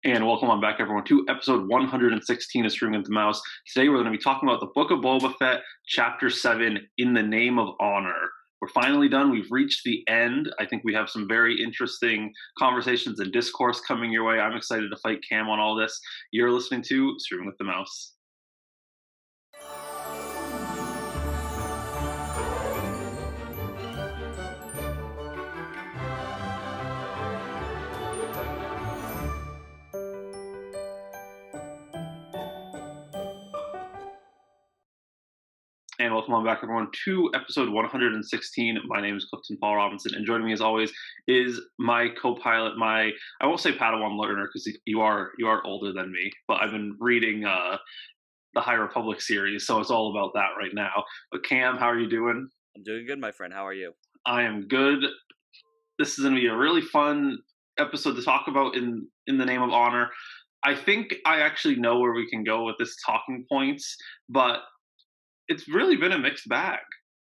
And welcome on back, everyone, to episode 116 of Streaming with the Mouse. Today, we're going to be talking about the Book of Boba Fett, Chapter 7, In the Name of Honor. We're finally done. We've reached the end. I think we have some very interesting conversations and discourse coming your way. I'm excited to fight Cam on all this. You're listening to Streaming with the Mouse. And welcome on back, everyone, to episode 116. My name is Clifton Paul Robinson, and joining me, as always, is my co-pilot, I won't say Padawan learner, because you are older than me, but I've been reading the High Republic series, so it's all about that right now. But Cam, how are you doing? I'm doing good, my friend. How are you? I am good. This is going to be a really fun episode to talk about in the name of honor. I think I actually know where we can go with this talking points, but it's really been a mixed bag.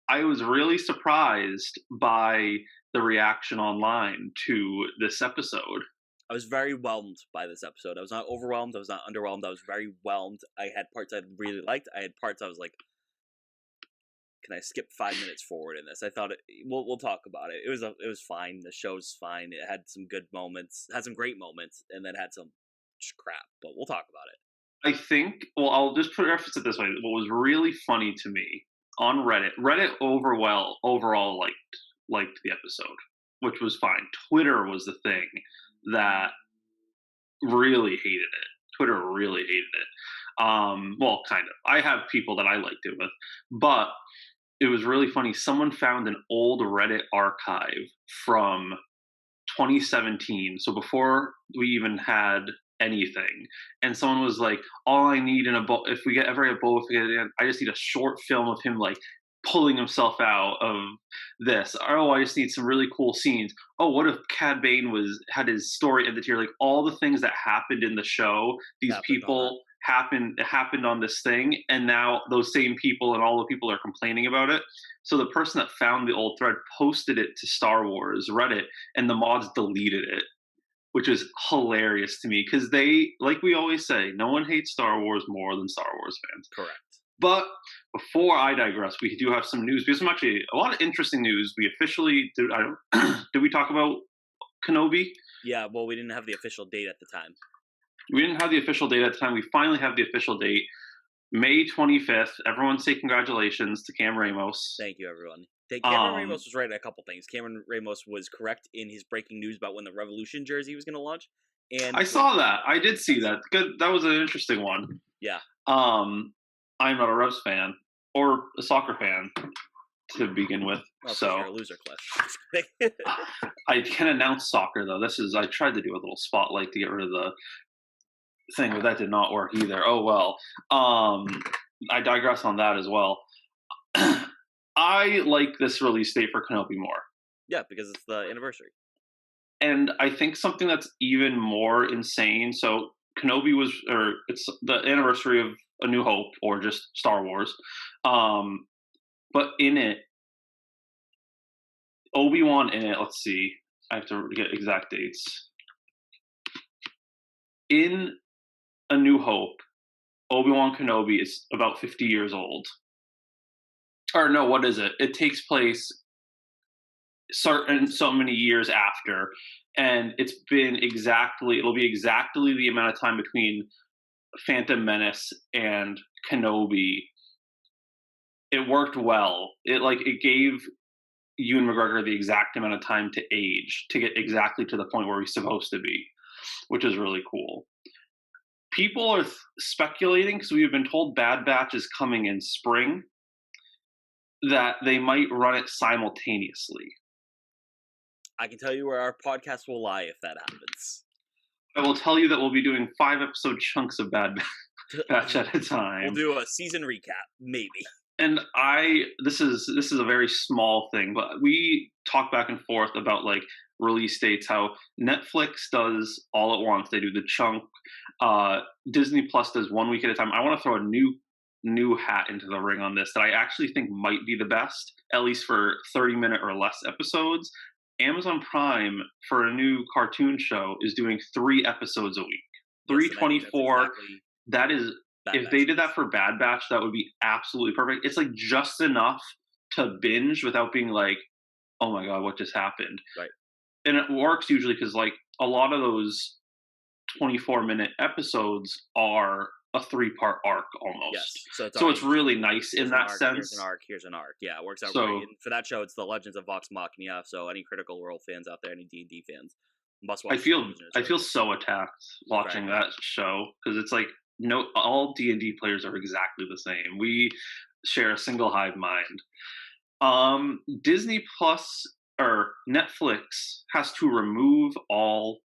I was really surprised by the reaction online to this episode. I was very whelmed by this episode. I was not overwhelmed. I was not underwhelmed. I was very whelmed. I had parts I really liked. I had parts I was like, can I skip 5 minutes forward in this? I thought we'll talk about it. It was fine. The show's fine. It had some good moments, had some great moments, and then had some crap. But we'll talk about it. I think, well, I'll just preface it this way. What was really funny to me on Reddit overall liked the episode, which was fine. Twitter was the thing that really hated it. Twitter really hated it. Well, kind of. I have people that I liked it with, but it was really funny. Someone found an old Reddit archive from 2017, so before we even had anything, and someone was like, all I need in if we ever get Boba Fett, I just need a short film of him like pulling himself out of this. Oh, I just need some really cool scenes. Oh, what if Cad Bane had his story ended here? Like all the things that happened in the show, these people happened on this thing, and now those same people and all the people are complaining about it. So the person that found the old thread posted it to Star Wars Reddit, and the mods deleted it, which is hilarious to me because they, like we always say, no one hates Star Wars more than Star Wars fans. Correct. But before I digress, we do have some news. We have some actually a lot of interesting news. We officially did we talk about Kenobi? Yeah, well, we didn't have the official date at the time. We didn't have the official date at the time. We finally have the official date, May 25th. Everyone say congratulations to Cam Ramos. Thank you, everyone. Cameron Ramos was right at a couple things. Cameron Ramos was correct in his breaking news about when the Revolution jersey was going to launch. And I saw that. I did see that. Good. That was an interesting one. Yeah. I'm not a Revs fan or a soccer fan to begin with. Oh, so you're a loser, Cliff. I can announce soccer though. I tried to do a little spotlight to get rid of the thing, but that did not work either. Oh well. I digress on that as well. I like this release date for Kenobi more. Yeah, because it's the anniversary. And I think something that's even more insane. So Kenobi it's the anniversary of A New Hope or just Star Wars. But in it, Obi-Wan in it, let's see. I have to get exact dates. In A New Hope, Obi-Wan Kenobi is about 50 years old. Or no, what is it? It takes place so many years after, and it'll be exactly the amount of time between Phantom Menace and Kenobi. It worked well. It gave Ewan McGregor the exact amount of time to age to get exactly to the point where he's supposed to be, which is really cool. People are speculating, because we have been told Bad Batch is coming in spring, that they might run it simultaneously. I can tell you where our podcast will lie if that happens. I will tell you that we'll be doing 5-episode chunks of Bad Batch at a time. We'll do a season recap, maybe. And this is a very small thing, but we talk back and forth about like release dates, how Netflix does all at once. They do the chunk. Disney Plus does 1 week at a time. I want to throw a new hat into the ring on this that I actually think might be the best, at least for 30-minute or less episodes. Amazon Prime, for a new cartoon show, is doing 3 episodes a week. Yes, and I think that's 324. exactly That is, Bad if Batch they did is. that for Bad Batch, that would be absolutely perfect. It's like just enough to binge without being like, oh my god, what just happened? Right. And it works usually because like a lot of those 24-minute episodes are a 3-part arc almost. Yes. So it's So it's already really nice in here's an that arc, here's an sense. arc, here's an arc. Yeah, it works out great. So And for that show, it's the Legends of Vox Machina. So any Critical Role fans out there, any D&D fans, must I watch feel television. It's I really feel good. so attacked It's very watching good. that show because it's like no, all D&D players are exactly the same. We share a single hive mind. Disney Plus or Netflix has to remove all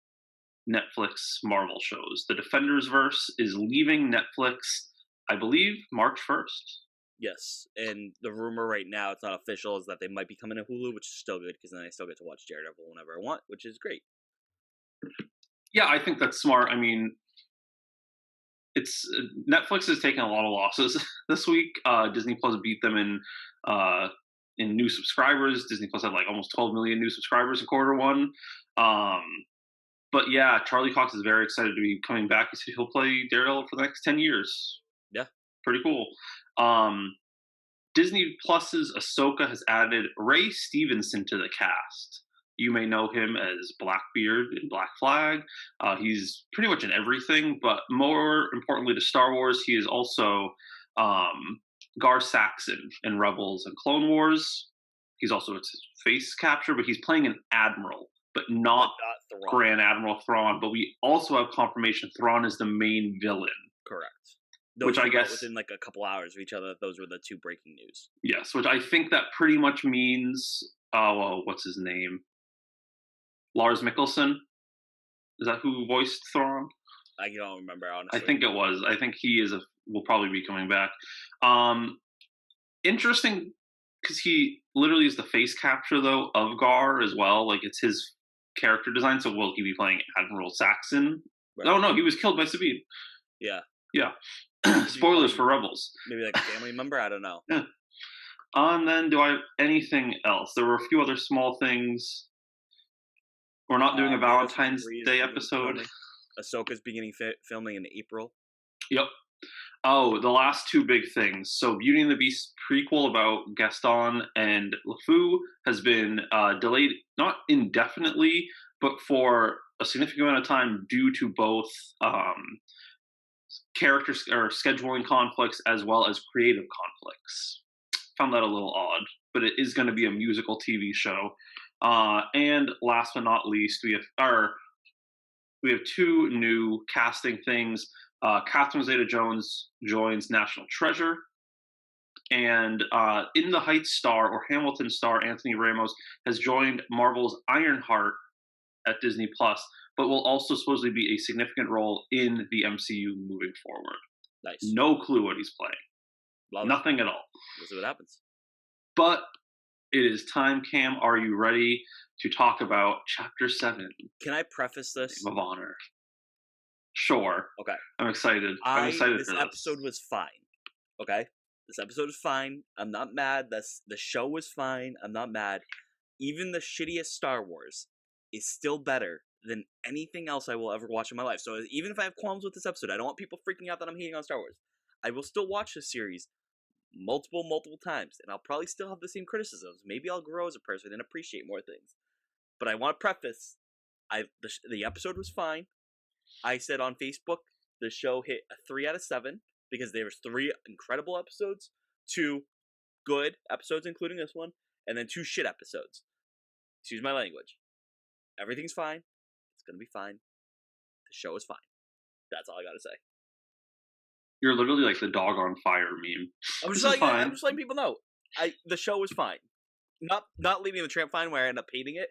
Netflix Marvel shows. The Defenders verse is leaving Netflix, I believe, March 1st. Yes, and the rumor right now, it's not official, is that they might be coming to Hulu, which is still good because then I still get to watch Daredevil whenever I want, which is great. Yeah, I think that's smart. I mean, it's Netflix has taken a lot of losses this week. Disney Plus beat them in new subscribers. Disney Plus had like almost 12 million new subscribers in quarter one. Um, but yeah, Charlie Cox is very excited to be coming back. He said he'll play Daredevil for the next 10 years. Yeah. Pretty cool. Um, Disney Plus's Ahsoka has added Ray Stevenson to the cast. You may know him as Blackbeard in Black Flag. He's pretty much in everything, but more importantly to Star Wars, he is also Gar Saxon in Rebels and Clone Wars. He's also its face capture, but he's playing an admiral, but But not not Thrawn. Grand Admiral Thrawn. But we also have confirmation Thrawn is the main villain. Correct. Which Those I came out guess- within like a couple hours of each other. Those were the two breaking news. Yes, which I think that pretty much means, well, what's his name? Lars Mikkelsen? Is that who voiced Thrawn? I don't remember, honestly. I think it was. I think he will probably be coming back. Interesting, because he literally is the face capture though of Gar as well. Like it's his character design. So will he be playing Admiral Saxon? Right. Oh no, he was killed by Sabine. Yeah. Yeah. Spoilers for Rebels. Maybe like a family member? I don't know. Yeah. And then do I have anything else? There were a few other small things. We're not doing a Valentine's Day episode. Ahsoka's beginning filming in April. Yep. Oh, the last two big things. So, Beauty and the Beast prequel about Gaston and LeFou has been delayed, not indefinitely, but for a significant amount of time due to both character or scheduling conflicts as well as creative conflicts. Found that a little odd, but it is going to be a musical TV show. And last but not least, we have two new casting things. Catherine Zeta-Jones joins National Treasure, and In the Heights star or Hamilton star Anthony Ramos has joined Marvel's Ironheart at Disney Plus, but will also supposedly be a significant role in the MCU moving forward. Nice. No clue what he's playing. Love Nothing at all. We'll see what happens. But it is time, Cam. Are you ready to talk about Chapter 7? Can I preface this? Name of Honor. Sure. Okay. I'm excited. I'm excited this for this. episode was fine. Okay? This episode is fine. I'm not mad. The show was fine. I'm not mad. Even the shittiest Star Wars is still better than anything else I will ever watch in my life. So even if I have qualms with this episode, I don't want people freaking out that I'm hating on Star Wars. I will still watch this series multiple times, and I'll probably still have the same criticisms. Maybe I'll grow as a person and appreciate more things. But I want to preface, the episode was fine. I said on Facebook, the show hit a 3 out of 7 because there was 3 incredible episodes, 2 good episodes, including this one, and then 2 shit episodes. Excuse my language. Everything's fine. It's going to be fine. The show is fine. That's all I got to say. You're literally like the dog on fire meme. I'm This just is fine. I'm just letting people know. The show was fine. Not leaving the tramp fine where I end up hating it.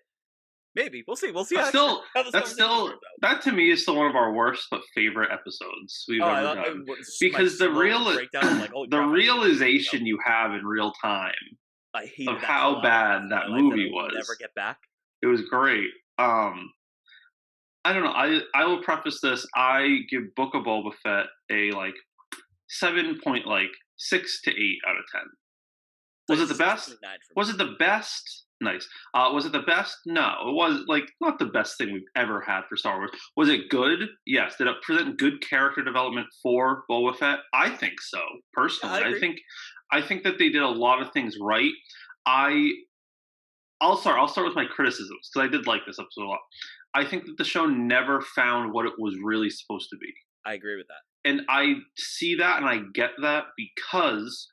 Maybe we'll see. We'll see. That's how this that's conversation still turns out. that to me is still one of our worst but favorite episodes we've ever done. Because the realization you have in real time I hated of that how bad that movie was. Never get back. It was great. I don't know. I will preface this. I give Book of Boba Fett a 7.6 to 8 out of 10. Was it the best? Was it the best? Nice. Was it the best? No, it was like not the best thing we've ever had for Star Wars. Was it good? Yes. Did it present good character development for Boba Fett? I think so. Yeah, I Personally, agree. I think that they did a lot of things right. I I'll start with my criticisms because I did like this episode a lot. I think that the show never found what it was really supposed to be, I agree with that. and I see that and I get that because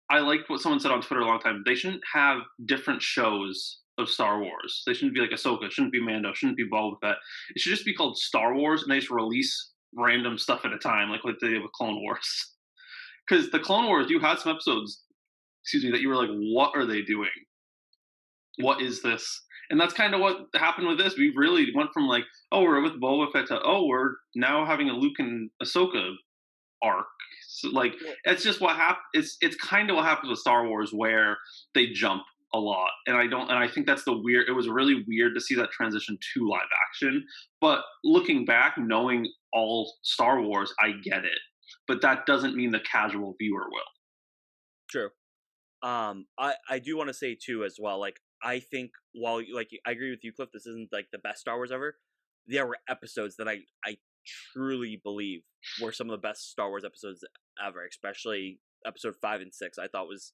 I liked what someone said on Twitter a long time. They shouldn't have different shows of Star Wars. They shouldn't be like Ahsoka, shouldn't be Mando, shouldn't be Boba Fett. It should just be called Star Wars, and they just release random stuff at a time, like what they did with Clone Wars. Because the Clone Wars, you had some episodes, excuse me, that you were like, what are they doing? What is this? And that's kind of what happened with this. We really went from like, oh, we're with Boba Fett to, oh, we're now having a Luke and Ahsoka arc. So, like, Well, it's just what happened. It's kind of what happens with Star Wars, where they jump a lot, and I think that's the weird. It was really weird to see that transition to live action. But looking back, knowing all Star Wars, I get it. But that doesn't mean the casual viewer will. true. I do want to say too as well. Like, I think while I agree with you, Cliff, this isn't like the best Star Wars ever. There were episodes that I truly believe were some of the best Star Wars episodes ever, especially episode 5 and 6. I thought was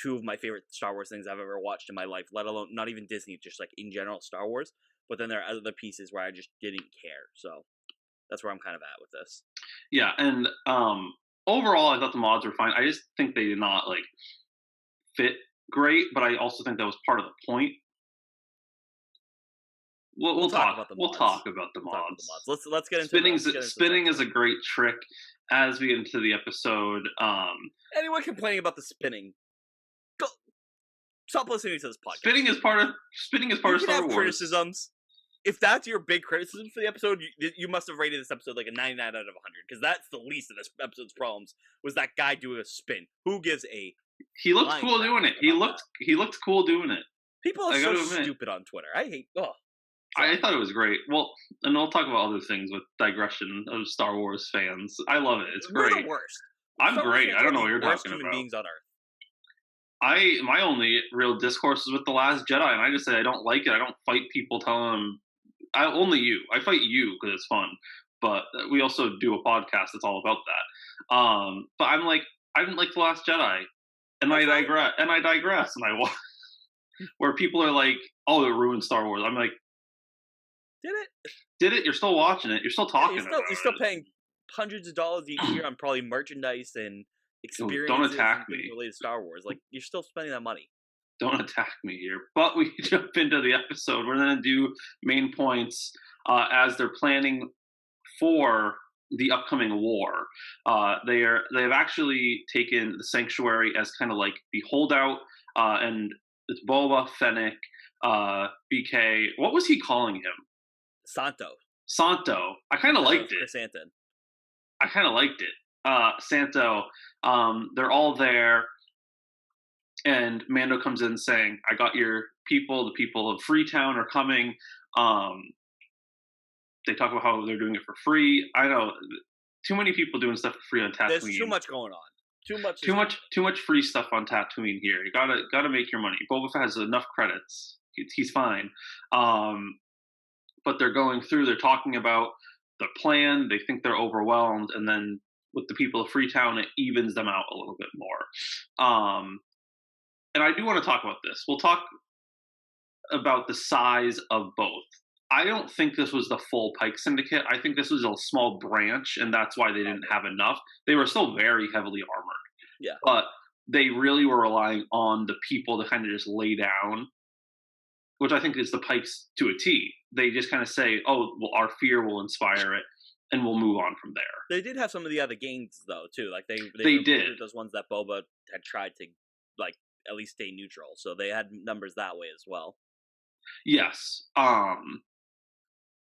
two of my favorite Star Wars things I've ever watched in my life. Let alone not even Disney, just like in general Star Wars. But then there are other pieces where I just didn't care. So that's where I'm kind of at with this. Yeah, and overall, I thought the mods were fine. I just think they did not like fit great, but I also think that was part of the point. We'll Talk talk. about the We'll mods. talk about the We'll talk about the mods. mods. Let's get into Spinning is a great trick. As we get into the episode, anyone complaining about the spinning, go stop listening to this podcast. spinning is You part of can Star have Wars. criticisms. If that's your big criticism for the episode, you must have rated this episode like a 99 out of 100, because that's the least of this episode's problems, was that guy doing a spin. Who gives a He looked flying cool crap doing it. about that? He looked cool doing it. People are I so gotta admit. stupid on Twitter. I hate. Oh, I sorry. thought it was great. Well, and we'll talk about other things with digression of Star Wars fans. I love it. It's We're great. the worst. I'm Star Wars great. fans I don't are know what the you're worst talking human about. beings on earth. My only real discourse is with the Last Jedi, and I just say I don't like it. I don't fight people telling them. Only you. I fight you because it's fun, but we also do a podcast that's all about that. But I'm like, I didn't like the Last Jedi, and That's I fine. digress, and I where people are like, oh, it ruined Star Wars. I'm like, Did it? did it? You're still watching it. You're still talking about You're still it. paying hundreds of dollars each year on probably merchandise and experiences attack and things me. related to Star Wars. Like, you're still spending that money. Don't attack me here. But we jump into the episode. We're going to do main points as they're planning for the upcoming war. They have actually taken the sanctuary as kind of like the holdout, and it's Boba Fennec, BK. What was he calling him? Santo. Santo. I kind of liked it. Chris Anton. I kind of liked it. Santo. They're all there. And Mando comes in saying, I got your people. The people of Freetown are coming. They talk about how they're doing it for free. I know too many people doing stuff for free on Tatooine. There's too much going on. Too much free stuff on Tatooine here. You gotta make your money. Boba Fett has enough credits. He's fine. But they're going through. They're talking about the plan. They think they're overwhelmed, and then with the people of Freetown, it evens them out a little bit more. And I do want to talk about this. We'll talk about the size of both. I don't think this was the full Pike Syndicate. I think this was a small branch, and that's why they didn't have enough. They were still very heavily armored. Yeah. But they really were relying on the people to kind of just lay down, which I think is the Pikes to a T. They just kind of say, oh, well, our fear will inspire it, and we'll move on from there. They did have some of the other gains, though, too. Like, they did. Those ones that Boba had tried to, like, at least stay neutral. So they had numbers that way as well. Yes.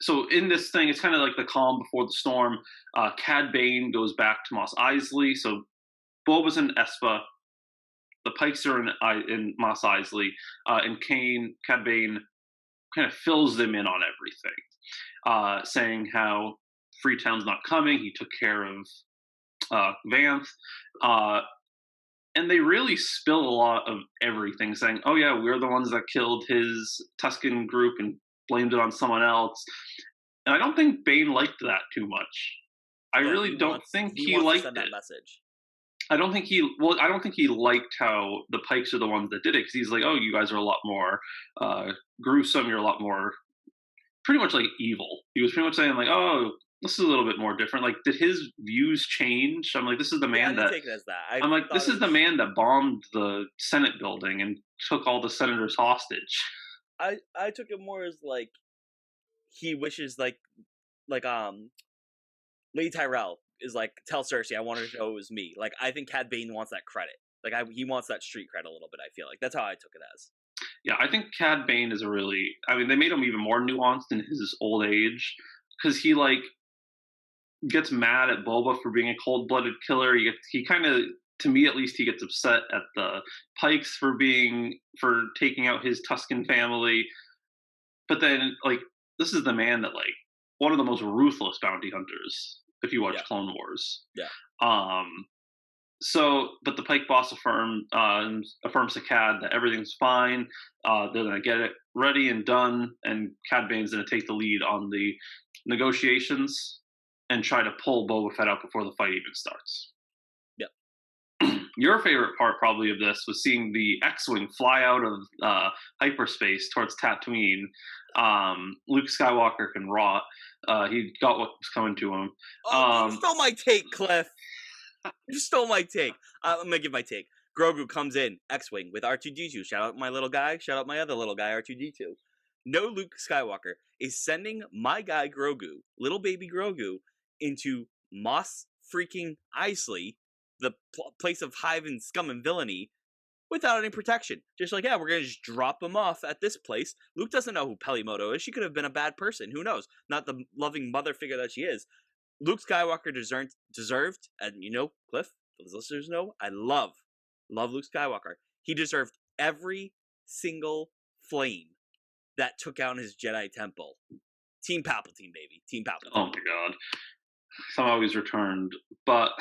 So in this thing, it's kind of like the calm before the storm. Cad Bane goes back to Mos Eisley. So Boba's in Espa. The Pikes are in Mos Eisley. And Cad Bane kind of fills them in on everything, saying how Freetown's not coming. He took care of Vanth. and they really spill a lot of everything, saying, "Oh yeah, we're the ones that killed his Tuscan group and blamed it on someone else." And I don't think Bane liked that too much. I No, really don't think he he wants to liked send that it. message. I don't think he liked how the Pikes are the ones that did it, because he's like, "Oh, you guys are a lot more gruesome. You're a lot more pretty much like evil." He was pretty much saying like, "Oh, this is a little bit more different." Like, did his views change? I'm like, this is the Yeah, I man didn't that take it as that. I I'm like, thought this it is the was. man that bombed the Senate building and took all the senators hostage. I took it more as like he wishes like Lady Tyrell is like, tell Cersei I want her to know it was me. Like I think Cad Bane wants that credit. Like he wants that street cred a little bit. I feel like that's how I took it as. Yeah, I think Cad Bane is a really. I mean, they made him even more nuanced in his old age, because he like gets mad at Boba for being a cold-blooded killer. He kind of, to me at least, he gets upset at the Pikes for taking out his Tuscan family. But then, like, this is the man that like one of the most ruthless bounty hunters. If you watch Yeah, Clone Wars, yeah. um, but the Pike boss affirms to Cad that everything's fine. They're gonna get it ready and done, and Cad Bane's gonna take the lead on the negotiations and try to pull Boba Fett out before the fight even starts. Yep. Your favorite part, probably, of this was seeing the X-wing fly out of hyperspace towards Tatooine. Luke Skywalker can rot. He got what was coming to him. Oh, you stole my take, Cliff. You stole my take. I'm gonna give my take. Grogu comes in X-wing with R2D2. Shout out my little guy. Shout out my other little guy R2D2. No Luke Skywalker is sending my guy Grogu, little baby Grogu, into Moss freaking Isley, the place of hive and scum and villainy, without any protection. Just like, yeah, we're gonna just drop him off at this place. Luke doesn't know who Pelimoto is. She could have been a bad person. Who knows? Not the loving mother figure that she is. Luke Skywalker deserved, and you know, Cliff, the listeners know, I love Luke Skywalker. He deserved every single flame that took out his Jedi temple. Team Palpatine, baby. Team Oh Palpatine. my god! Somehow he's returned, but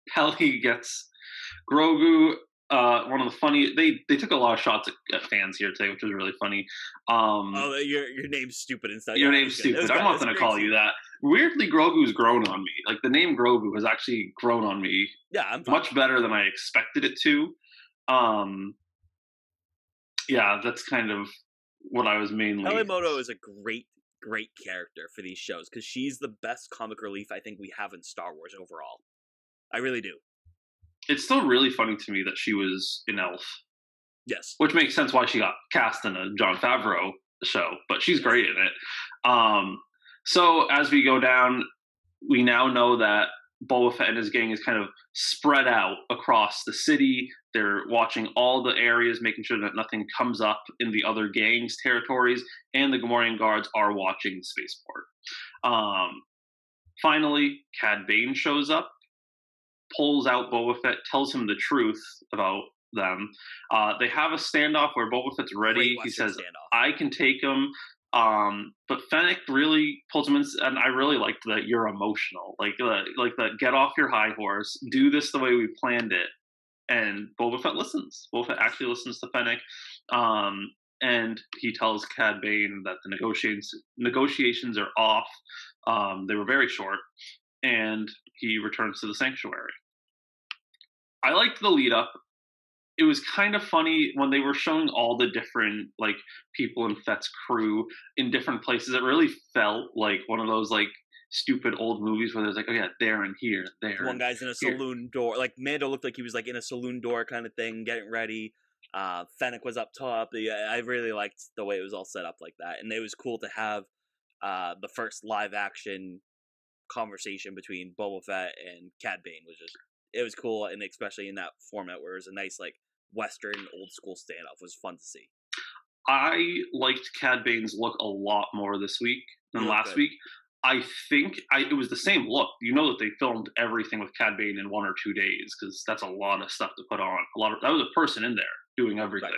Pelly gets Grogu. One of the funny they took a lot of shots at fans here today, which was really funny. Oh, your name's stupid and stuff. Your Yeah, name's stupid. I'm good. not going to call you that. Weirdly, Grogu's grown on me. Like, the name Grogu has actually grown on me Yeah, I'm fine. much better than I expected it to. Um, yeah, that's kind of what I was mainly. Pelimoto is a great character for these shows because she's the best comic relief I think we have in Star Wars overall. I really do. It's still really funny to me that she was an elf, Yes. which makes sense why she got cast in a Jon Favreau show, but she's Yes. great in it. So as we go down, we now know that Boba Fett and his gang is kind of spread out across the city. They're watching all the areas, making sure that nothing comes up in the other gangs' territories, and the Gamorrean guards are watching the spaceport. Finally, Cad Bane shows up, pulls out Boba Fett, tells him the truth about them. They have a standoff where Boba Fett's ready. He says, standoff. "I can take him." But Fennec really pulls him in, and I really liked that you're emotional, like the get off your high horse, do this the way we planned it. And Boba Fett listens. Boba Fett actually listens to Fennec, and he tells Cad Bane that the negotiations are off. They were very short, and he returns to the sanctuary. I liked the lead up. It was kind of funny when they were showing all the different like people in Fett's crew in different places. It really felt like one of those like stupid old movies where there's like, oh yeah, there and here, there. One guy's in a saloon door. Like Mando looked like he was like in a saloon door kind of thing, getting ready. Fennec was up top. Yeah, I really liked the way it was all set up like that, and it was cool to have the first live action conversation between Boba Fett and Cad Bane. It was cool, and especially in that format where it was a nice like Western old school standoff was fun to see. I liked Cad Bane's look a lot more this week than last week. I think it was the same look. You know that they filmed everything with Cad Bane in 1 or 2 days because that's a lot of stuff to put on. That was a person in there doing everything.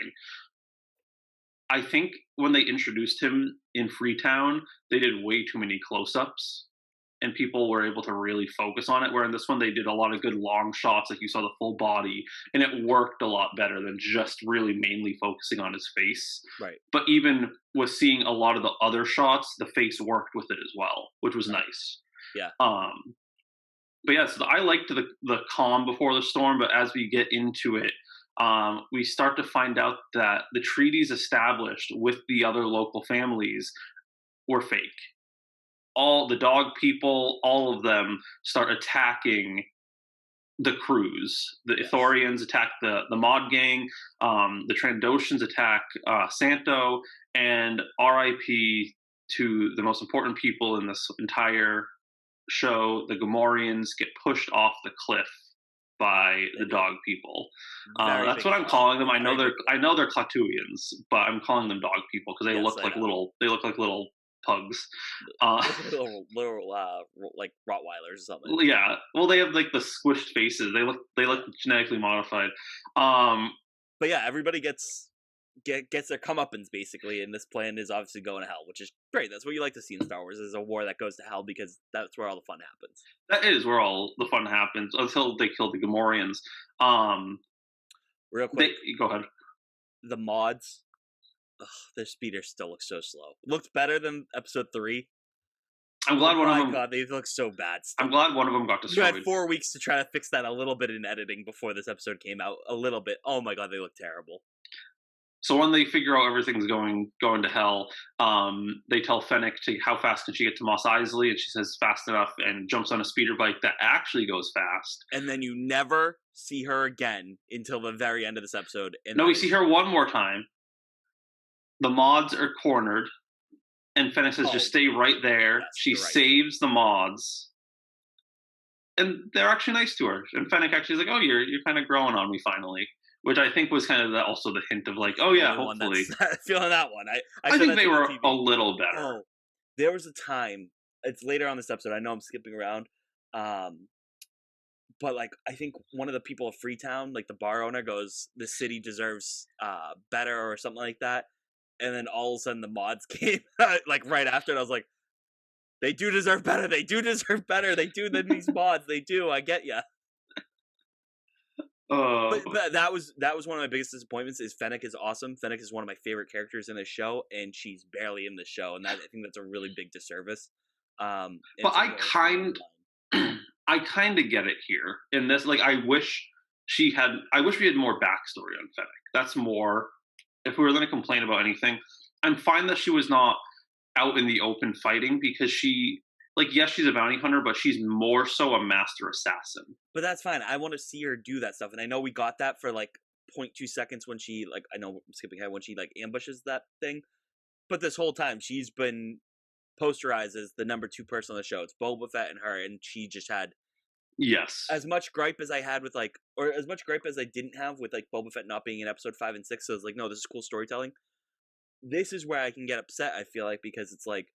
Right. I think when they introduced him in Freetown, they did way too many close-ups. and people were able to really focus on it. Where in this one, they did a lot of good long shots, like you saw the full body, and it worked a lot better than just really mainly focusing on his face. Right. But even with seeing a lot of the other shots, the face worked with it as well, which was Right. nice. Yeah. But yeah, so I liked the calm before the storm, but as we get into it, we start to find out that the treaties established with the other local families were fake. All the dog people, all of them start attacking the crews. The Yes. Ithorians attack the Mod Gang, the Trandoshans attack Santo, and RIP to the most important people in this entire show. The Gamorreans get pushed off the cliff by They the do. dog people. Very That's big what I'm fall. calling them. I know Very big fall. they're Clatuians, but I'm calling them dog people because they Yes, look I like know. little pugs. Uh, Like Rottweilers or something. well, yeah, well, they have like the squished faces. They look Yeah. genetically modified. Um, But yeah, everybody gets their comeuppance basically, and this plan is obviously going to hell, which is great. That's what you like to see in Star Wars: is a war that goes to hell because that's where all the fun happens. that is where all the fun happens until they kill the Gamorreans. Um, Real they quick, go ahead. the mods, ugh, their speeders still look so slow. Looked better than Episode 3, I'm but glad one of my them. god, they look so bad I'm still. glad one of them got You had destroyed. 4 weeks to try to fix that a little bit in editing before this episode came out. A little bit. Oh my god, they look terrible. So when they figure out everything's going to hell, they tell Fennec to how fast can she get to Mos Eisley, and she says fast enough, and jumps on a speeder bike that actually goes fast. And then you never see her again until the very end of this episode. And No, that we is see her one more time. The mods are cornered, and Fennec says, "Just oh stay right there." yes, She you're right. saves the mods, and they're actually nice to her. And Fennec actually is like, "Oh, you're kind of growing on me finally," which I think was kind of also the hint of like, "Oh The yeah, only one hopefully." that's feeling that one. I I said think that they to you on were a TV. little better. Oh, there was a time. It's later on this episode. I know I'm skipping around. Um, but like I think one of the people of Freetown, like the bar owner, goes, "The city deserves better" or something like that. And then all of a sudden the mods came like right after, and I was like, "They do deserve better. They do deserve better. They do than these mods. They do. I get ya." Uh, But that was one of my biggest disappointments. Is Fennec is awesome. Fennec is one of my favorite characters in this show, and she's barely in the show, and that I think that's a really big disservice. And but something that I see online. I kind of get it here in this. Like, I wish we had more backstory on Fennec. That's more. If we were going to complain about anything, I'm fine that she was not out in the open fighting because like, yes, she's a bounty hunter, but she's more so a master assassin. But that's fine. I want to see her do that stuff, and I know we got that for like 0.2 seconds when she like I know I'm skipping ahead when she like ambushes that thing. But this whole time she's been posterized as the number 2 person on the show. It's Boba Fett and her, and she just had Yes. as much gripe as I had with like, or as much gripe as I didn't have with like Boba Fett not being in episode 5 and 6. So it's like, no, this is cool storytelling. This is where I can get upset. I feel like because it's like,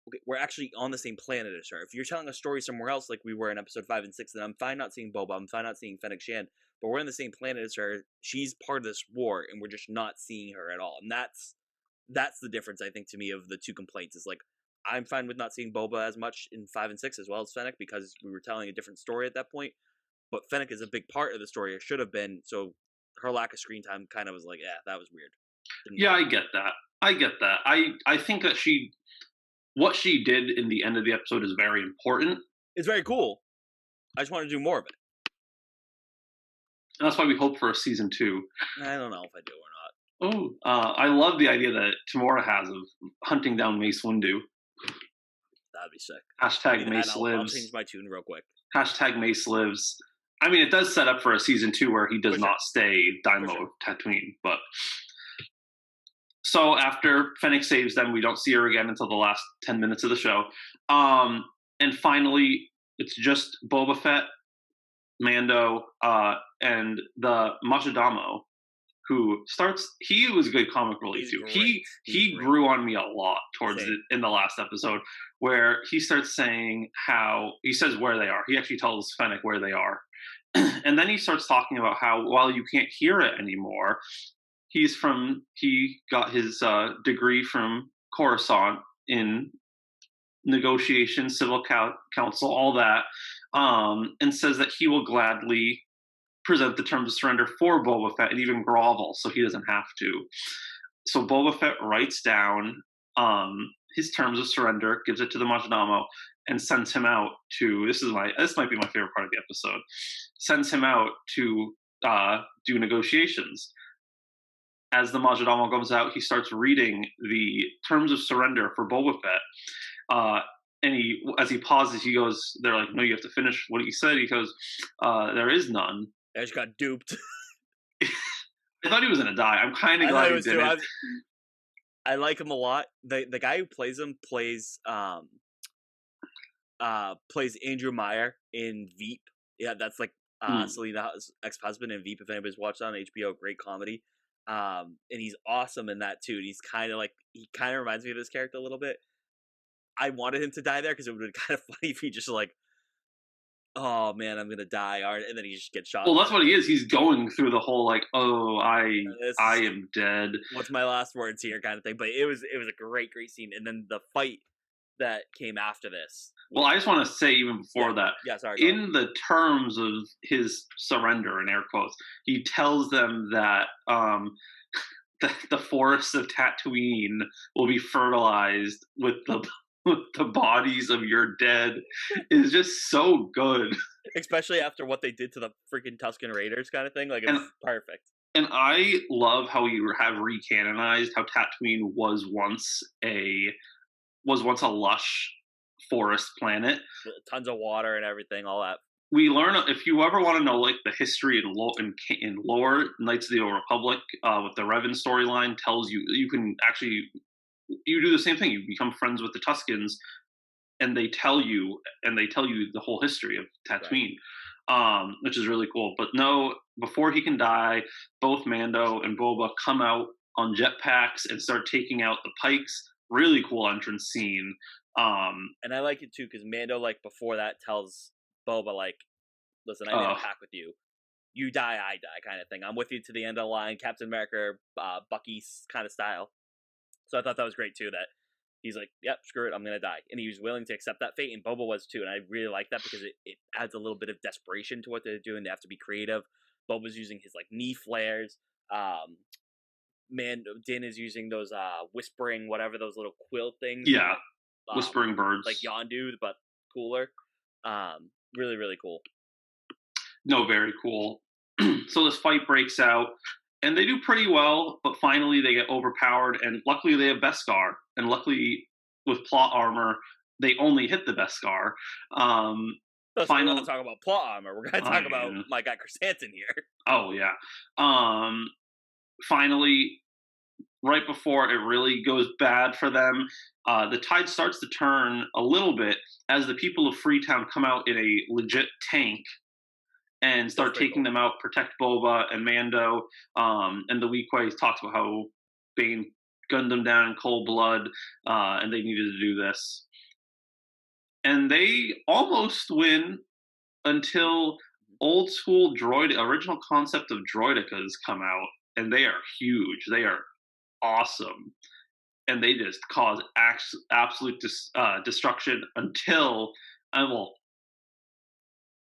okay, we're actually on the same planet as her. If you're telling a story somewhere else, like we were in episode 5 and 6, then I'm fine not seeing Boba. I'm fine not seeing Fennec Shan. But we're in the same planet as her. She's part of this war, and we're just not seeing her at all. And that's the difference, I think, to me of the two complaints. Is like I'm fine with not seeing Boba as much in 5 and 6 as well as Fennec because we were telling a different story at that point. But Fennec is a big part of the story, or should have been. So her lack of screen time kind of was like, yeah, that was weird. Yeah, I get that. I think that what she did in the end of the episode is very important. It's very cool. I just want to do more of it. And that's why we hope for a season 2. I don't know if I do or not. Oh, I love the idea that Tamora has of hunting down Mace Windu. That'd be sick. Hashtag Mace I'll lives. change my tune real quick. Hashtag Mace lives. I mean, it does set up for a season 2 where he does For sure. not stay Daimo For sure. of Tatooine. But so after Fennec saves them, we don't see her again until the last 10 minutes of the show. And finally, it's just Boba Fett, Mando, and the Majordomo, who starts. He was a good comic relief He's too. great. He Great. grew on me a lot towards Same. it in the last episode, where he starts saying how he says where they are. He actually tells Fennec where they are, and then he starts talking about how while you can't hear it anymore, he got his degree from Coruscant in negotiations, civil council, all that, and says that he will gladly present the terms of surrender for Boba Fett and even grovel so he doesn't have to. So Boba Fett writes down his terms of surrender, gives it to the Majordomo, and sends him out to. This might be my favorite part of the episode. Sends him out to do negotiations. As the Majordomo goes out, he starts reading the terms of surrender for Boba Fett. And as he pauses, he goes, they're like, no, you have to finish what he said. He goes, there is none. I just got duped. I thought he was going to die. I'm kind of glad he didn't. I like him a lot. The guy who plays him plays Andrew Meyer in Veep. Yeah, that's like Selena's ex-husband in Veep. If anybody's watched on HBO, great comedy. And he's awesome in that too. And he kind of reminds me of this character a little bit. I wanted him to die there because it would have been kind of funny if he just like, oh man, I'm gonna die, and then he just gets shot. Well, that's what he is. He's going through the whole like, oh, I am dead. What's my last words here, kind of thing. But it was a great scene, and then the fight that came after this. Well, I just want to say even before that, in the terms of his surrender, in air quotes, he tells them that the forests of Tatooine will be fertilized with the bodies of your dead is just so good. Especially after what they did to the freaking Tusken Raiders kind of thing. Like, it's perfect. And I love how you have recanonized how Tatooine was once a lush forest planet. Tons of water and everything, all that. We learn, if you ever want to know like the history in lore, Knights of the Old Republic with the Revan storyline tells you can actually, you do the same thing. You become friends with the Tuskens, and they tell you the whole history of Tatooine, which is really cool. But no, before he can die, both Mando and Boba come out on jetpacks and start taking out the Pikes. Really cool entrance scene. And I like it too because Mando, like before that, tells Boba like, "Listen, I made a pact with you. You die, I die," kind of thing. I'm with you to the end of the line, Captain America, Bucky kind of style. So I thought that was great too. That he's like, "Yep, screw it, I'm gonna die," and he was willing to accept that fate, and Boba was too. And I really like that because it adds a little bit of desperation to what they're doing. They have to be creative. Boba's using his like knee flares. Din is using those whispering whatever, those little quill things. Yeah, whispering birds, like Yondu, but cooler. Really, really cool. No, very cool. So this fight breaks out. And they do pretty well, but finally they get overpowered, and luckily they have Beskar. And luckily, with plot armor, they only hit the Beskar. We're not talking about plot armor. We're going to talk about my guy Chrysanthemum here. Oh, yeah. Finally, right before it really goes bad for them, the tide starts to turn a little bit as the people of Freetown come out in a legit tank and start taking them out, protect Boba and Mando. And the Weequay talks about how Bane gunned them down in cold blood, and they needed to do this. And they almost win until old school original concept of droidicas come out, and they are huge. They are awesome. And they just cause absolute destruction until,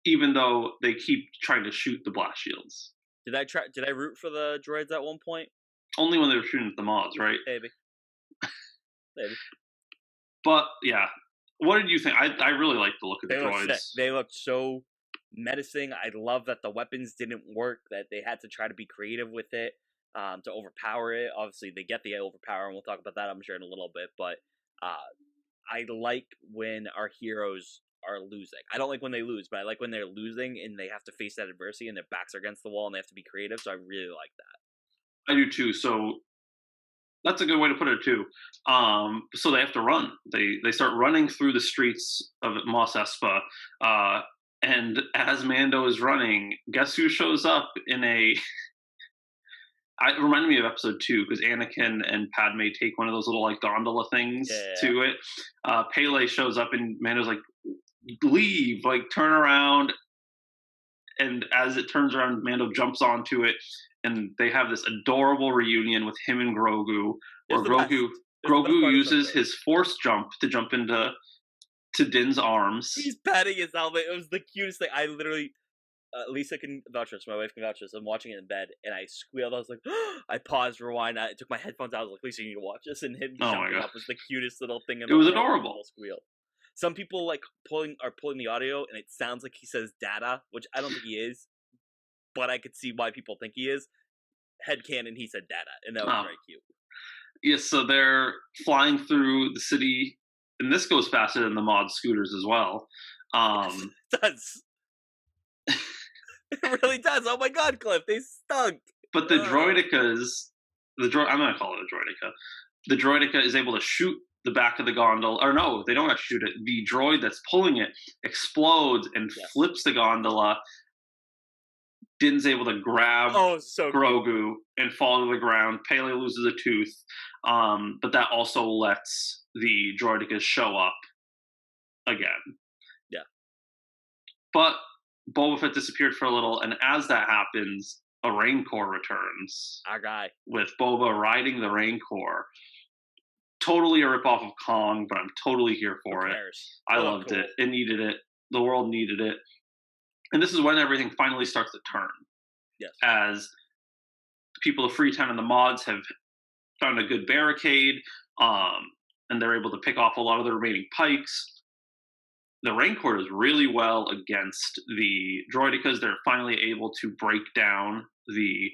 even though they keep trying to shoot the blast shields. Did I root for the droids at one point? Only when they were shooting at the mods, right? Maybe. But yeah, what did you think? I really like the look of the droids. They looked so menacing. I love that the weapons didn't work. That they had to try to be creative with it to overpower it. Obviously, they get the overpower, and we'll talk about that, I'm sure, in a little bit. But I like when our heroes are losing. I don't like when they lose, but I like when they're losing and they have to face that adversity and their backs are against the wall and they have to be creative. So I really like that. I do too. So that's a good way to put it too. So they have to run. They start running through the streets of Mos Espa. And as Mando is running, guess who shows up in a... It reminded me of episode 2 because Anakin and Padme take one of those little like gondola things to it. Pele shows up and Mando's like, leave, like turn around. And as it turns around, Mando jumps onto it, and they have this adorable reunion with him and Grogu, where Grogu uses his force jump to jump into to Din's arms. He's patting his helmet. It was the cutest thing. I literally, Lisa can vouch for this. My wife can vouch for this. I'm watching it in bed, and I squealed. I was like, I paused, rewind. I took my headphones out. I was like, Lisa, you need to watch this. And him Oh my jumping god, up was the cutest little thing in it the was world. adorable. Little squeal. Some people like pulling the audio, and it sounds like he says "dada," which I don't think he is, but I could see why people think he is. Headcanon, he said "dada," and that was very cute. Yeah, so they're flying through the city, and this goes faster than the mod scooters as well. Yes, it does. It really does. Oh my god, Cliff, they stunk. But the droidicas, I'm gonna call it a droidica. The droidica is able to shoot the back of the gondola, or no, they don't have to shoot it. The droid that's pulling it explodes and flips the gondola. Din's able to grab Grogu and fall to the ground. Pele loses a tooth, but that also lets the droidicas show up again. Yeah. But Boba Fett disappeared for a little, and as that happens, a Rancor returns. Our guy. With Boba riding the Rancor. Totally a ripoff of Kong, but I'm totally here for it. I loved it. It needed it. The world needed it. And this is when everything finally starts to turn. Yes. As the people of Freetown and the mods have found a good barricade, and they're able to pick off a lot of the remaining pikes. The Rancor is really well against the droidicas. They're finally able to break down the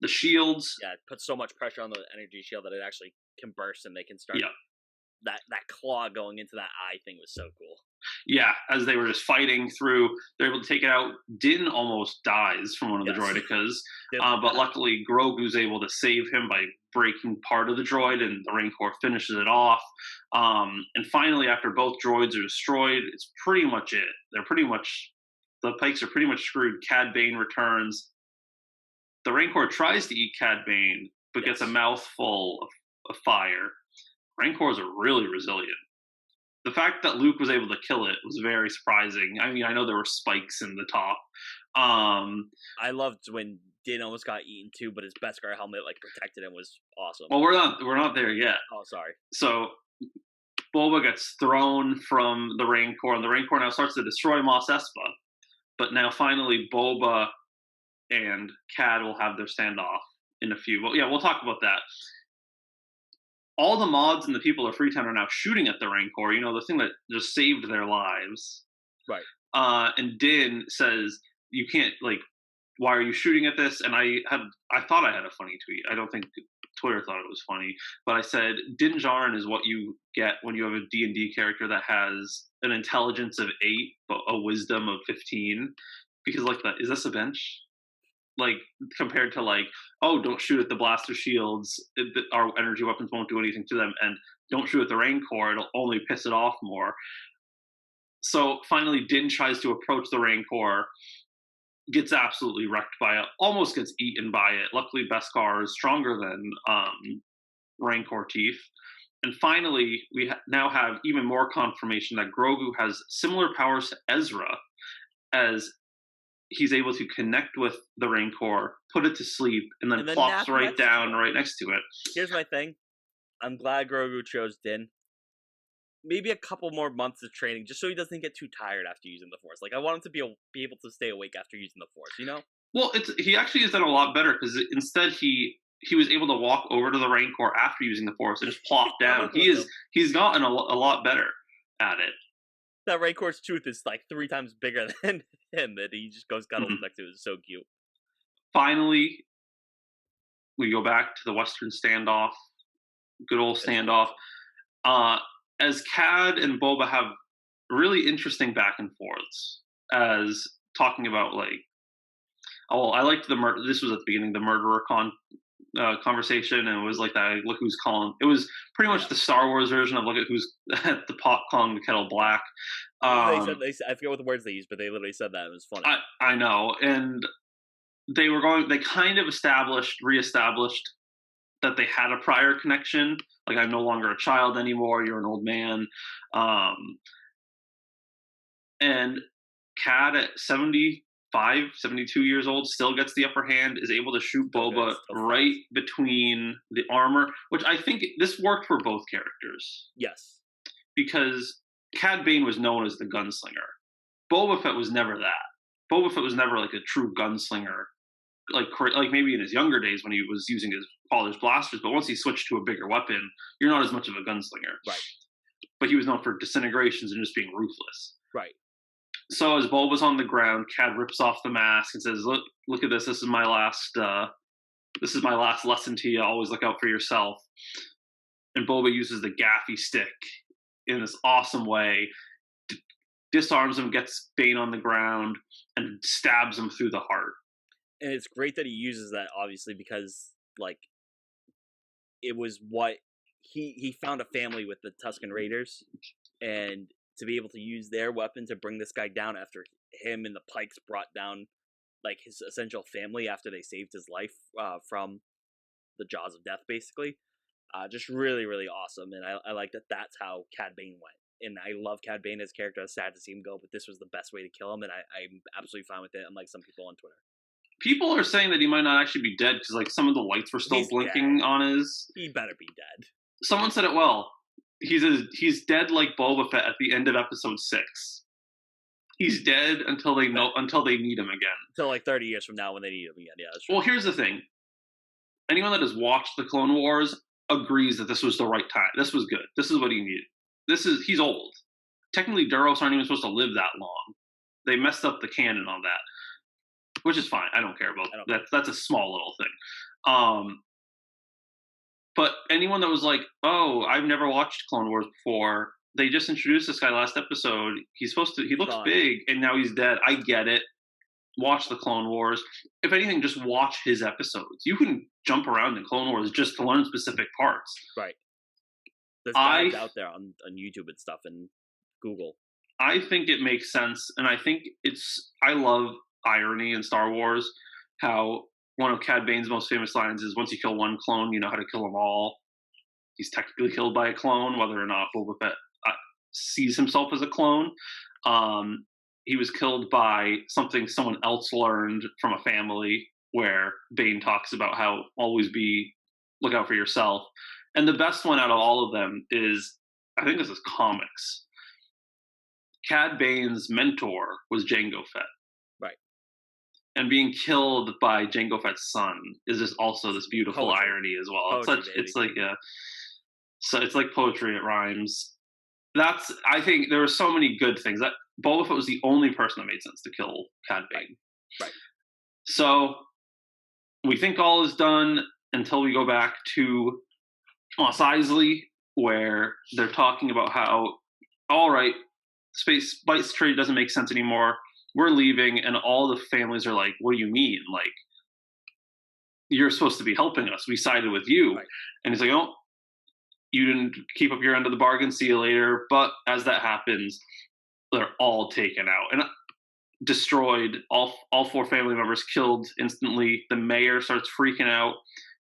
shields. Yeah, it puts so much pressure on the energy shield that it actually can burst, and they can start. Yeah. That claw going into that eye thing was so cool. Yeah, as they were just fighting through, they're able to take it out. Din almost dies from one of the droidicas, but luckily Grogu's able to save him by breaking part of the droid, and the Rancor finishes it off. And finally, after both droids are destroyed, it's pretty much it. The pikes are pretty much screwed. Cad Bane returns. The Rancor tries to eat Cad Bane, but gets a mouthful of fire. Rancors are really resilient. The fact that Luke was able to kill it was very surprising. I mean, I know there were spikes in the top. I loved when Din almost got eaten too, but his Beskar helmet protected him. Was awesome. Well, we're not there yet. Oh, sorry. So Boba gets thrown from the Rancor, and the Rancor now starts to destroy Mos Espa. But now finally, Boba and Cad will have their standoff in a few. Well, yeah, we'll talk about that. All the mods and the people of Freetown are now shooting at the Rancor, the thing that just saved their lives. Right. And Din says, you can't, why are you shooting at this? And I thought I had a funny tweet. I don't think Twitter thought it was funny. But I said, Din Djarin is what you get when you have a D&D character that has an intelligence of 8, but a wisdom of 15. Because, is this a bench? Compared to don't shoot at the blaster shields, our energy weapons won't do anything to them, and don't shoot at the Rancor, it'll only piss it off more. So finally Din tries to approach the Rancor, gets absolutely wrecked by it, almost gets eaten by it. Luckily Beskar is stronger than Rancor teeth. And finally we now have even more confirmation that Grogu has similar powers to Ezra, as he's able to connect with the Rancor, put it to sleep, and then plops right down right next to it. Here's my thing. I'm glad Grogu chose Din. Maybe a couple more months of training, just so he doesn't get too tired after using the Force. I want him to be able to stay awake after using the Force, Well, he actually has done a lot better, because instead he was able to walk over to the Rancor after using the Force and just plop down. He's gotten a lot better at it. That Rancor's tooth is 3 times bigger than him, and he just goes cuddles next to it. It's so cute. Finally, we go back to the Western standoff. Good old standoff. As Cad and Boba have really interesting back and forths, as talking about I liked this was at the beginning, the murderer conversation, and it was that look who's calling. It was pretty much the Star Wars version of look at who's at the pot calling the kettle black. I forget what the words they used, but they literally said that. It was funny. I know, and they kind of reestablished that they had a prior connection. I'm no longer a child anymore. You're an old man. And Cad at 75, 72 years old still gets the upper hand, is able to shoot Boba right between the armor, which I think this worked for both characters. Yes. Because Cad Bane was known as the gunslinger. Boba Fett was never that. Boba Fett was never like a true gunslinger, like maybe in his younger days when he was using his father's blasters. But once he switched to a bigger weapon, you're not as much of a gunslinger. Right. But he was known for disintegrations and just being ruthless. Right. So as Boba's on the ground, Cad rips off the mask and says, "Look at this. This is my last. This is my last lesson to you. Always look out for yourself." And Boba uses the gaffy stick in this awesome way, disarms him, gets Bane on the ground, and stabs him through the heart. And it's great that he uses that, obviously, because like it was what he found a family with the Tusken Raiders, and to be able to use their weapon to bring this guy down after him and the Pikes brought down like his essential family after they saved his life from the jaws of death, basically. Just really, really awesome, and I like that that's how Cad Bane went. And I love Cad Bane as a character. I was sad to see him go, but this was the best way to kill him, and I'm absolutely fine with it, unlike some people on Twitter. People are saying that he might not actually be dead because like some of the lights were still He's blinking dead. on his. He better be dead. Someone said it well. He's dead like Boba Fett at the end of episode 6. He's dead until they need him again. Until like 30 years from now when they need him again. Yeah, that's true. Well, here's the thing. Anyone that has watched the Clone Wars agrees that this was the right time. This was good. This is what he needed. He's old. Technically, Duros aren't even supposed to live that long. They messed up the canon on that, which is fine. I don't care about that. That's a small little thing. But anyone that was like, "Oh, I've never watched Clone Wars before. They just introduced this guy last episode. He looks big, and now he's dead." I get it. Watch the Clone Wars. If anything, just watch his episodes. You can jump around in Clone Wars just to learn specific parts. Right. There's guides out there on YouTube and stuff and Google. I think it makes sense, and I think I love irony in Star Wars, how one of Cad Bane's most famous lines is, "Once you kill one clone, you know how to kill them all." He's technically killed by a clone, whether or not Boba Fett sees himself as a clone. He was killed by something someone else learned from a family, where Bane talks about how always look out for yourself. And the best one out of all of them is, I think this is comics. Cad Bane's mentor was Jango Fett. Right. And being killed by Jango Fett's son is just also this beautiful irony as well. It's like poetry. It rhymes. I think there were so many good things. That Boba Fett was the only person that made sense to kill Cad Bane. Right. So we think all is done until we go back to Mos Eisley, where they're talking about how, all right, space spice trade doesn't make sense anymore. We're leaving, and all the families are like, "What do you mean? Like, you're supposed to be helping us. We sided with you." Right. And he's like, "Oh, you didn't keep up your end of the bargain. See you later." But as that happens, they're all taken out and destroyed. All 4 family members killed instantly. The mayor starts freaking out,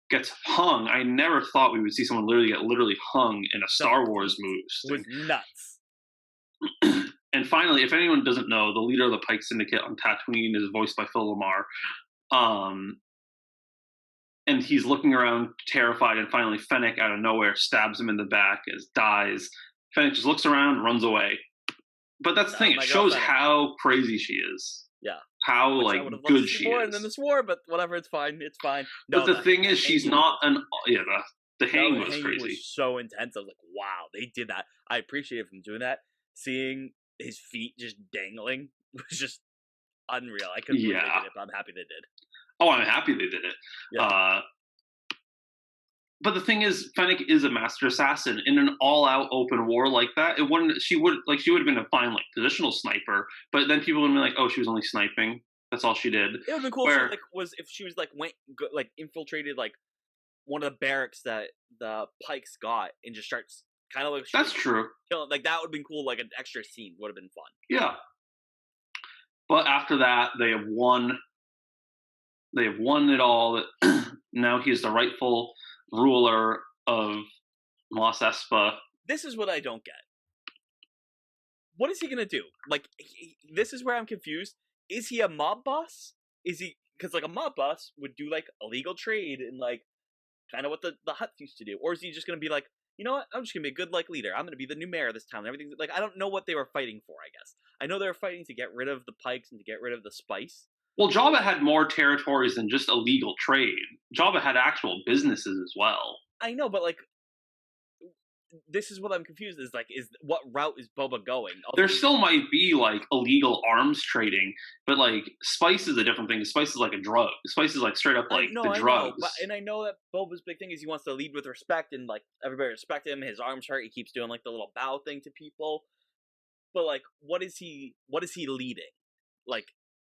gets hung. I never thought we would see someone literally hung in a Star Wars movie. It was nuts. And finally, if anyone doesn't know, the leader of the Pike Syndicate on Tatooine is voiced by Phil Lamar. And he's looking around terrified, and finally Fennec out of nowhere stabs him in the back as dies. Fennec just looks around, runs away. But that's the thing, it shows how crazy she is. Yeah. How good she is. And then this war, but whatever, it's fine. It's fine. No, but the thing is, she's not the hang was crazy. Was so intense. I was like, wow, they did that. I appreciate him doing that. Seeing his feet just dangling was just unreal. I couldn't believe they did it, but I'm happy they did. Oh, I'm happy they did it. Yeah. But the thing is, Fennec is a master assassin. In an all-out open war like that, she would have been a fine positional sniper. But then people would be like, "Oh, she was only sniping. That's all she did." It would have been cool if she was infiltrated one of the barracks that the Pikes got and just starts kind of like. That's true. That would have been cool. Like an extra scene would have been fun. Yeah. But after that, they have won. They have won it all. Now he is the rightful ruler of Mos Espa. This is what I don't get. What is he gonna do? This is where I'm confused. Is he a mob boss? Is he, because a mob boss would do illegal trade and kind of what the Hutts used to do, or is he just gonna be you know what? I'm just gonna be a good like leader. I'm gonna be the new mayor of this town. Everything like I don't know what they were fighting for. I guess I know they were fighting to get rid of the pikes and to get rid of the spice. Well, But Jabba like had more territories than just illegal trade. Jabba had actual businesses as well. I know, but like this is what I'm confused is like is what route is Boba going? There Ultimately, still might be like illegal arms trading, but like spice is a different thing. Spice is like a drug. Spice is like straight up like the I know, but drugs. and I know that Boba's big thing is he wants to lead with respect and like everybody respect him. His arms hurt. He keeps doing like the little bow thing to people. But like, what is he? What is he leading? Like,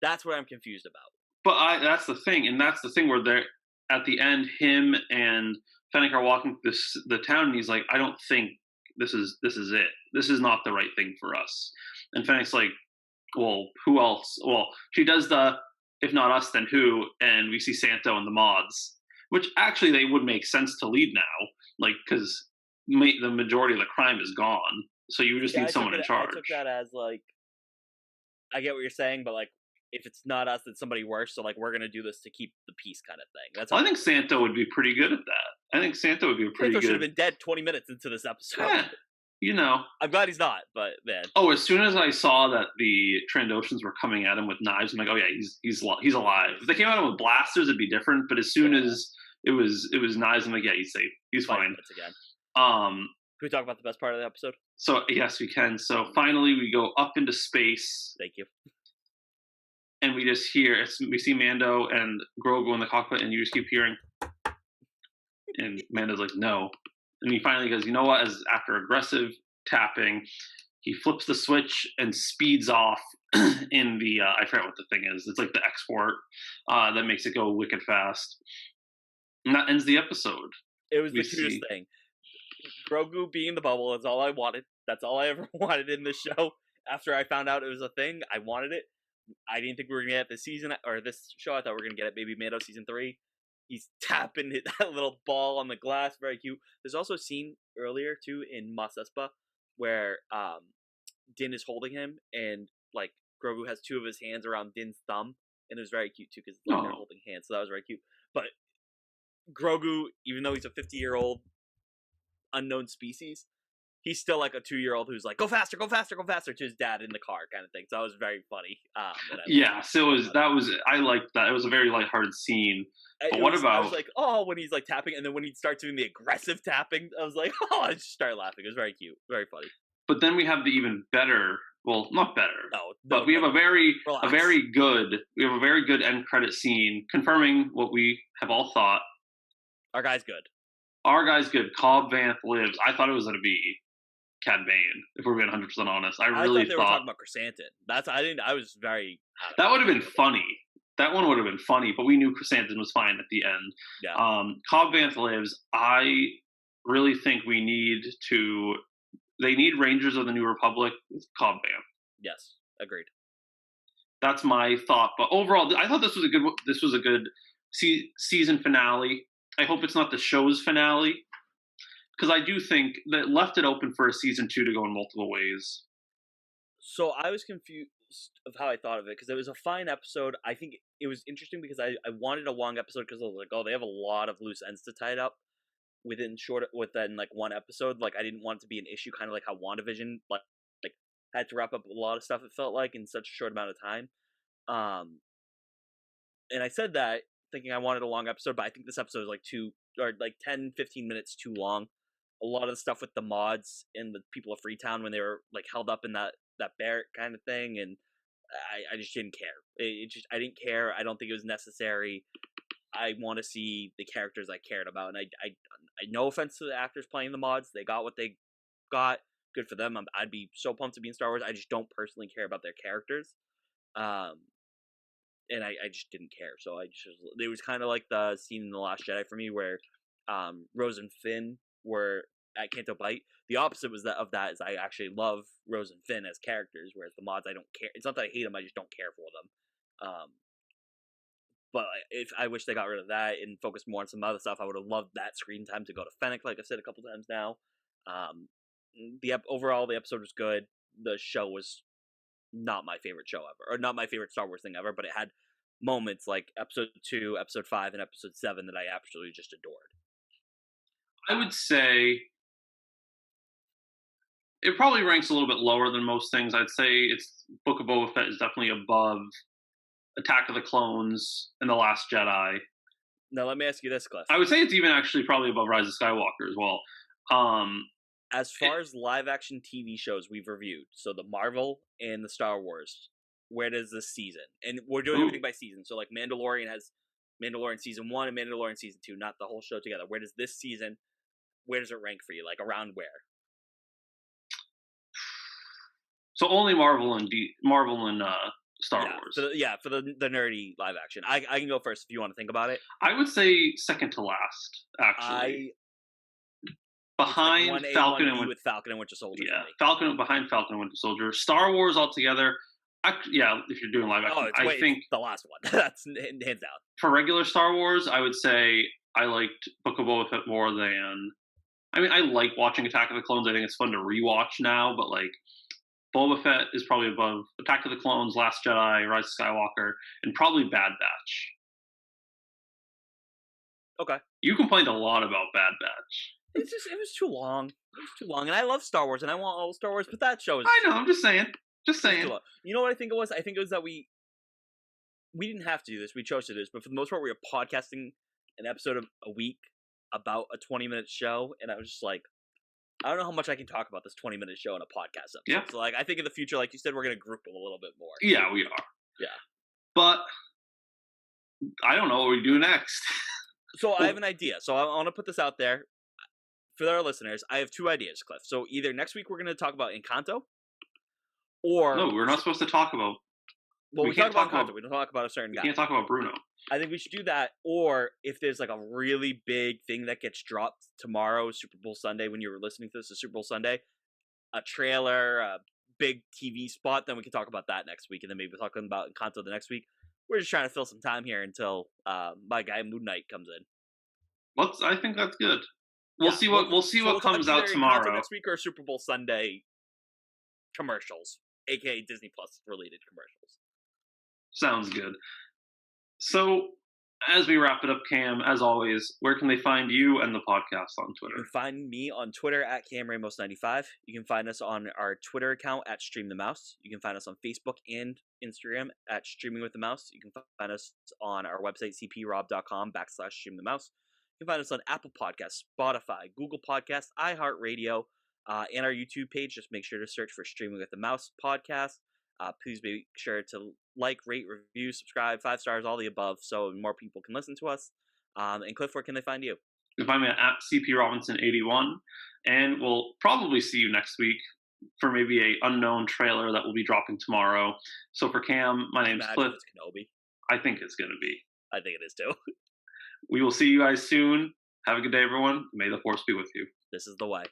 that's what I'm confused about. But that's the thing, and that's the thing where they're at the end, him and Fennec are walking through the town, and he's like, "I don't think this is it. This is not the right thing for us." And Fennec's like, "Well, who else?" Well, she does the "if not us, then who?" And we see Santo and the mods, which actually they would make sense to lead now, like because the majority of the crime is gone, so you just Yeah, need someone in I charge. took that as like I get what you're saying, but like if it's not us, then somebody worse. So like we're gonna do this to keep the peace, kind of thing. That's how I think Santo would be pretty good at that. I think Santo would be a pretty Santo should have good. been dead 20 minutes into this episode. Eh, you know. I'm glad he's not, but man, Oh, as soon as I saw that the Trandoshans were coming at him with knives, I'm like, oh yeah, he's alive. If they came at him with blasters, it'd be different. But as soon as it was knives, I'm like, yeah, he's safe. He's fine. again. Um. Can we talk about the best part of the episode? So yes, we can. So finally, we go up into space. Thank you. And we just hear we see Mando and Grogu in the cockpit, and you just keep hearing. And Mando's like, no. And he finally goes, you know what? As after aggressive tapping, he flips the switch and speeds off in the I forget what the thing is. It's like the export that makes it go wicked fast. And that ends the episode. It was the cutest thing. Grogu being the bubble is all I wanted. That's all I ever wanted in this show. After I found out it was a thing, I wanted it. I didn't think we were gonna get it this season or this show. I thought we were gonna get it maybe Mando season 3. He's tapping that little ball on the glass, very cute. There's also a scene earlier too in Mos Espa where Din is holding him and like Grogu has two of his hands around Din's thumb, and it was very cute too because like, they're holding hands, so that was very cute. But Grogu, even though he's a 50-year-old unknown species, he's still like a 2-year-old who's like, go faster, go faster, go faster to his dad in the car kind of thing. So that was very funny. I liked that. It was a very lighthearted scene. But what about? I was like, oh, when he's like tapping, and then when he starts doing the aggressive tapping, I was like, oh, I just started laughing. It was very cute, very funny. But then we have the even better. Well, not better. But we have a very good end credit scene confirming what we have all thought. Our guy's good. Our guy's good. Cobb Vanth lives. I thought it was going to be Cad Bane, if we're being 100% honest. I really thought they were talking about Chrysanthemum. I was very. That would have been funny. That one would have been funny, but we knew Chrysanthemum was fine at the end. Yeah. Cobb Vanth lives. I really think they need Rangers of the New Republic with Cobb Vanth. Yes, agreed. That's my thought. But overall, I thought this was a good season finale. I hope it's not the show's finale, because I do think that left it open for a season 2 to go in multiple ways. So I was confused of how I thought of it, because it was a fine episode. I think it was interesting because I wanted a long episode because I was like, oh, they have a lot of loose ends to tie it up within like one episode. Like I didn't want it to be an issue, kind of like how WandaVision like had to wrap up a lot of stuff, it felt like, in such a short amount of time. And I said that thinking I wanted a long episode, but I think this episode is like 10, 15 minutes too long. A lot of the stuff with the mods and the people of Freetown when they were like held up in that barrack kind of thing, and I just didn't care. I didn't care. I don't think it was necessary. I want to see the characters I cared about, and I no offense to the actors playing the mods, they got what they got. Good for them. I'd be so pumped to be in Star Wars. I just don't personally care about their characters. And I just didn't care. So it was kind of like the scene in The Last Jedi for me where Rose and Finn were at Canto Bight. The opposite was of that is I actually love Rose and Finn as characters, whereas the mods I don't care. It's not that I hate them, I just don't care for them. But if I wish they got rid of that and focused more on some other stuff, I would have loved that screen time to go to Fennec, like I said a couple times now. Overall, the episode was good. The show was not my favorite show ever, or not my favorite Star Wars thing ever, but it had moments like episode 2, episode 5, and episode 7 that I absolutely just adored. I would say it probably ranks a little bit lower than most things. I'd say it's Book of Boba Fett is definitely above Attack of the Clones and The Last Jedi. Now, let me ask you this, Cliff. I would say it's even actually probably above Rise of Skywalker as well. As far as live action TV shows we've reviewed, so the Marvel and the Star Wars, where does this season? And we're doing everything by season. So like Mandalorian has Mandalorian season 1 and Mandalorian season 2, not the whole show together. Where does this season, where does it rank for you? Like around where? So only Marvel and Star Wars. For the nerdy live action. I can go first if you want to think about it. I would say second to last, actually. Behind like Falcon and with Falcon and Winter Soldier. Yeah, behind Falcon and Winter Soldier. Star Wars altogether. If you're doing live action, I think the last one. That's hands down. For regular Star Wars, I would say I liked Book of Boba Fett more than. I mean, I like watching Attack of the Clones. I think it's fun to rewatch now, but like Boba Fett is probably above Attack of the Clones, Last Jedi, Rise of Skywalker, and probably Bad Batch. Okay. You complained a lot about Bad Batch. It was too long. It was too long, and I love Star Wars, and I want all Star Wars, but that show is. I know. I'm just saying. Just saying. You know what I think it was? I think it was that we didn't have to do this. We chose to do this, but for the most part, we were podcasting an episode of a week about a 20-minute show, and I was just like, I don't know how much I can talk about this 20-minute show in a podcast episode. Yeah. So like, I think in the future, like you said, we're going to group them a little bit more. Yeah, we are. Yeah. But I don't know what we do next. So I have an idea. So I want to put this out there for our listeners. I have two ideas, Cliff. So either next week we're going to talk about Encanto, or no, we're not supposed to talk about. Well, we talk about Encanto. We don't talk about a certain guy. We can't talk about Bruno. I think we should do that, or if there's like a really big thing that gets dropped tomorrow, Super Bowl Sunday, when you're listening to this, is Super Bowl Sunday, a trailer, a big TV spot, then we can talk about that next week, and then maybe we're talking about Encanto the next week. We're just trying to fill some time here until my guy Moon Knight comes in. I think that's good. We'll see what comes out tomorrow. Encanto next week or Super Bowl Sunday commercials, aka Disney Plus related commercials. Sounds good. So, as we wrap it up, Cam, as always, where can they find you and the podcast on Twitter? You can find me on Twitter at CamRamos95. You can find us on our Twitter account at Stream the Mouse. You can find us on Facebook and Instagram at Streaming with the Mouse. You can find us on our website, cprob.com/streamthemouse. You can find us on Apple Podcasts, Spotify, Google Podcasts, iHeartRadio, and our YouTube page. Just make sure to search for Streaming with the Mouse podcast. Please be sure to like, rate, review, subscribe, 5 stars, all the above, so more people can listen to us. And Cliff, where can they find you? You can find me at CPRobinson81, and we'll probably see you next week for maybe a unknown trailer that will be dropping tomorrow. So for Cam, my name's Cliff. It's Kenobi. I think it's going to be. I think it is too. We will see you guys soon. Have a good day, everyone. May the force be with you. This is the way.